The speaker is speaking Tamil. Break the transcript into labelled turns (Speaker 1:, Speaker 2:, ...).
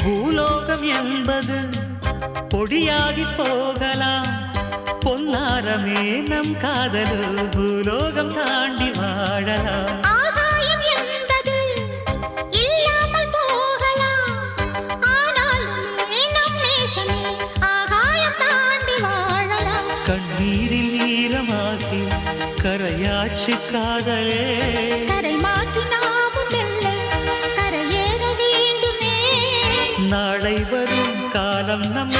Speaker 1: பூலோகம் என்பது பொடியாகி போகலாம், பொன்னாரமே நம் காதலு பூலோகம் தாண்டி வாழலாம்.
Speaker 2: ஆகாயம் என்பது இல்லாமல் போகலாம், ஆனால் நம் நேசமே ஆகாயம் தாண்டி வாழலாம்.
Speaker 1: கண்ணீரில் ஈரமாகி கரையாட்சி காதலே,
Speaker 2: கரை மாற்றி நாமும் வெல்ல கரையேற வேண்டுமே.
Speaker 1: நாளை வரும் காலம் நம்